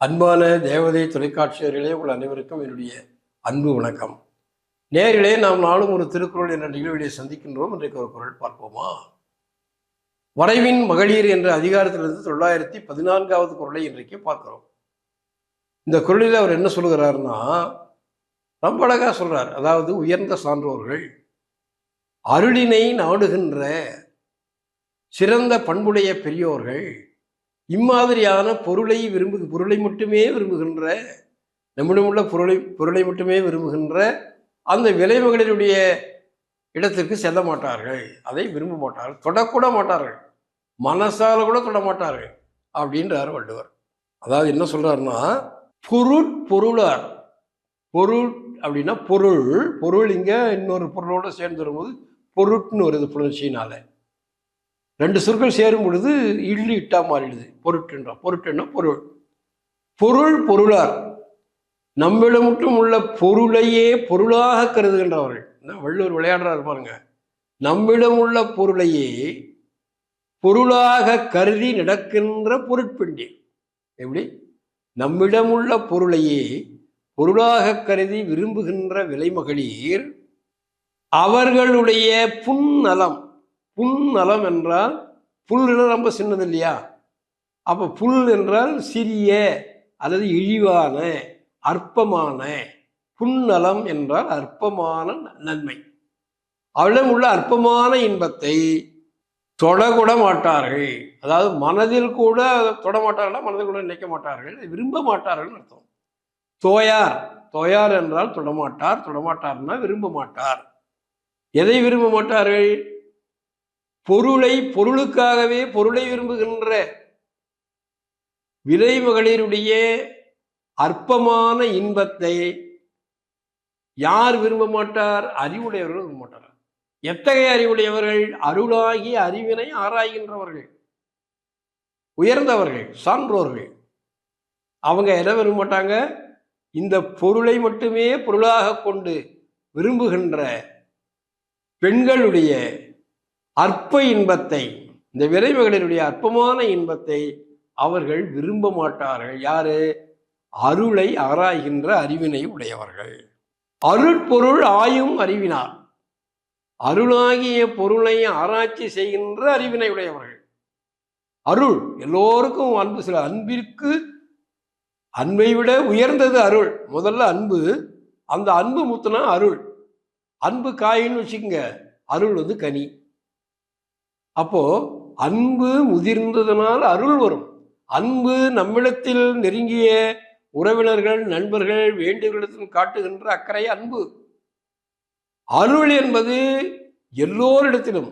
அன்பான தேவதை தொலைக்காட்சியர்களே, உங்கள் அனைவருக்கும் என்னுடைய அன்பு வணக்கம். நேரிலே நாம் நாளும் ஒரு திருக்குறள் என்ற நிகழ்விலே சந்திக்கின்றோம். இன்றைக்கு ஒரு குறள் பார்ப்போமா? வரைவின் மகளிர் என்ற அதிகாரத்திலிருந்து 914வது குறளை இன்றைக்கு பார்க்கிறோம். இந்த குறளில் அவர் என்ன சொல்கிறாருன்னா, ரொம்ப அழகா சொல்றார். அதாவது, உயர்ந்த சான்றோர்கள் அருளினை நாடுகின்ற சிறந்த பண்புடைய பெரியோர்கள் இம்மாதிரியான பொருளை மட்டுமே விரும்புகின்ற, நம்மிடமுள்ள பொருளை மட்டுமே விரும்புகின்ற அந்த விலைமகளிருடைய இடத்திற்கு செல்ல மாட்டார்கள். அதை விரும்ப மாட்டார்கள், தொடக்கூட மாட்டார்கள், மனசால கூட தொட மாட்டார்கள் அப்படின்றார் வள்ளுவர். அதாவது என்ன சொல்றாருன்னா, பொருளார். பொருள் அப்படின்னா பொருள் இங்க இன்னொரு பொருளோட சேர்ந்து வரும்போது பொருட்னு வருது புணர்ச்சியினால. ரெண்டு சொற்கள் சேரும் பொழுது இட்டா மாறிடுது. பொருட்டுன்னா பொருளார். நம்மிடம் மட்டும் உள்ள பொருளையே பொருளாக கருதுகின்றவர்கள். வள்ளுவர் விளையாடுறாரு பாருங்க. நம்மிடம் உள்ள பொருளையே பொருளாக கருதி நடக்கின்ற பொருட்பெண்டி. எப்படி? நம்மிடம் உள்ள பொருளையே பொருளாக கருதி விரும்புகின்ற விலைமகளிர் அவர்களுடைய புன்னலம் என்றால், புல் ரொம்ப சின்னது இல்லையா? அப்ப புல் என்றால் சிறிய அல்லது இழிவான, அற்பமான. புன்னலம் என்றால் அற்பமான நன்மை. அவளிடம் உள்ள அற்பமான இன்பத்தை தொடக்கூட மாட்டார்கள். அதாவது மனதில் கூட தொடமாட்டார்கள், மனதில் கூட நினைக்க மாட்டார்கள், விரும்ப மாட்டார்கள் அர்த்தம். தோயார் என்றால் தொடமாட்டார்னா விரும்ப மாட்டார். எதை விரும்ப மாட்டார்கள்? பொருளுக்காகவே பொருளை விரும்புகின்ற விலைமகளிருடைய அற்பமான இன்பத்தை யார் விரும்ப மாட்டார்? அறிவுடையவர்கள் விரும்ப மாட்டார். எத்தகைய அறிவுடையவர்கள்? அருளாகிய அறிவினை ஆராய்கின்றவர்கள், உயர்ந்தவர்கள், சான்றோர்கள். அவங்க எதை விரும்ப மாட்டாங்க? இந்த பொருளை மட்டுமே பொருளாக கொண்டு விரும்புகின்ற பெண்களுடைய அற்ப இன்பத்தை, இந்த விலைமகளிருடைய அற்பமான இன்பத்தை அவர்கள் விரும்ப மாட்டார்கள். யாரு? அருளை ஆராய்கின்ற அறிவினை உடையவர்கள். அருட்பொருள் ஆயும் அறிவினார். அருளாகிய பொருளை ஆராய்ச்சி செய்கின்ற அறிவினை உடையவர்கள். அருள் எல்லோருக்கும் அன்பு. சில அன்பிற்கு அன்பை விட உயர்ந்தது அருள். முதல்ல அன்பு. அந்த அன்பு முத்துனா அருள். அன்பு காயின்னு வச்சுக்கோங்க, அருள் கனி. அப்போ அன்பு முதிர்ந்ததனால் அருள் வரும். அன்பு நம்மிடத்தில் நெருங்கிய உறவினர்கள், நண்பர்கள், வேண்டியவர்களிடத்தில் காட்டுகின்ற அக்கறை அன்பு. அருள் என்பது எல்லோரிடத்திலும்,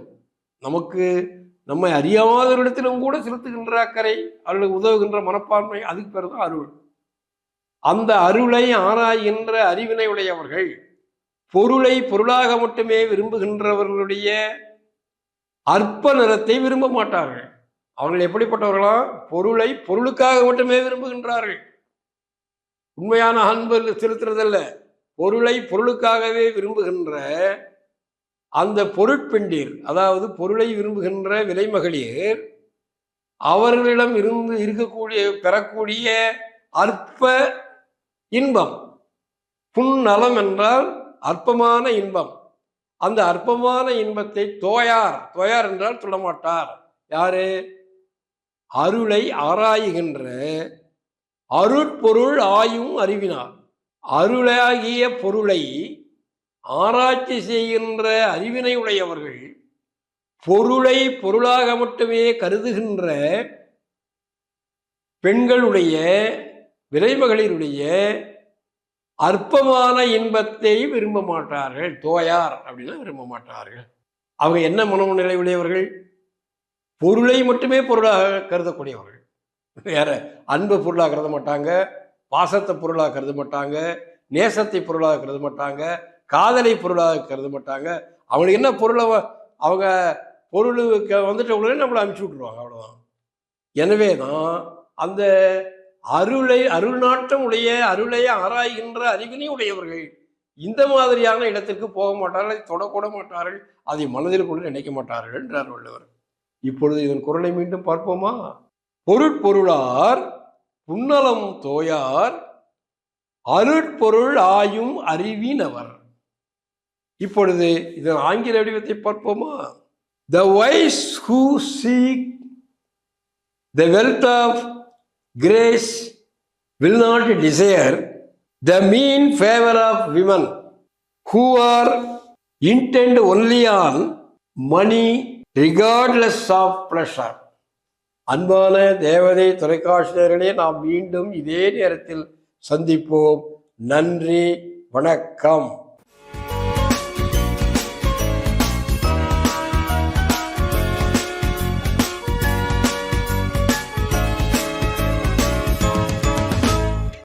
நம்மை அறியாதவரிடத்திலும் கூட செலுத்துகின்ற அக்கறை, அவர்களுக்கு உதவுகின்ற மனப்பான்மை, அதுக்கு பேர் தான் அருள். அந்த அருளை ஆராய்கின்ற அறிவினை உடையவர்கள் பொருளை பொருளாக மட்டுமே விரும்புகின்றவர்களுடைய அற்ப நிறத்தை விரும்ப மாட்டார்கள். அவர்கள் எப்படிப்பட்டவர்களா? பொருளை பொருளுக்காக மட்டுமே விரும்புகின்றார்கள். உண்மையான அன்பு செலுத்துறதல்ல, பொருளை பொருளுக்காகவே விரும்புகின்ற அந்த பொருட்பெண்டீர், அதாவது பொருளை விரும்புகின்ற விலைமகளிர், அவர்களிடம் பெறக்கூடிய அற்ப இன்பம். புன்னலம் என்றால் அற்பமான இன்பம். அந்த அற்பமான இன்பத்தை தோயார் என்றால் தொடமாட்டார். யாரு? அருளை ஆராய்கின்ற அருட்பொருள் ஆயும் அறிவினார். அருளாகிய பொருளை ஆராய்ச்சி செய்கின்ற அறிவினை உடையவர்கள் பொருளை பொருளாக மட்டுமே கருதுகின்ற பெண்களுடைய, விலைமகளிருடைய அற்பமான இன்பத்தை விரும்ப மாட்டார்கள். தோயார் அப்படின்னா விரும்ப மாட்டார்கள். அவங்க என்ன மனநிலை உடையவர்கள்? பொருளை மட்டுமே பொருளாக கருதக்கூடியவர்கள். வேற அன்பு பொருளாக கருத மாட்டாங்க, பாசத்தை பொருளாக கருத மாட்டாங்க, நேசத்தை பொருளாக கருத மாட்டாங்க, காதலை பொருளாக கருத மாட்டாங்க. அவங்களுக்கு என்ன பொருளை அவங்க பொருளுக்கு வந்துட்ட உடனே நம்மளை அனுப்பிச்சு விட்டுருவாங்க, அவ்வளவுதான். எனவே தான் அந்த அருள் நாட்டம் உடைய, அருளை ஆராய்கின்ற அறிவினை உடையவர்கள் இந்த மாதிரியான இடத்திற்கு போக மாட்டார்கள், அதை தொடக்கூட மாட்டார்கள், அதை மனதில் கூட நினைக்க மாட்டார்கள் என்றார் வள்ளுவர். இப்பொழுது இதன் குறளை மீண்டும் பார்ப்போமா? பொருளார் புன்னலம் தோயார் அருட்பொருள் ஆயும் அறிவினவர். இப்பொழுது இதன் ஆங்கில வடிவத்தை பார்ப்போமா? The wise who seek the wealth of grace will not desire the mean favor of women who are intent only on money regardless of pleasure. அன்பான தேவதை தொலைக்காட்சியர்களே, நாம் மீண்டும் இதே நேரத்தில் சந்திப்போம். நன்றி, வணக்கம்.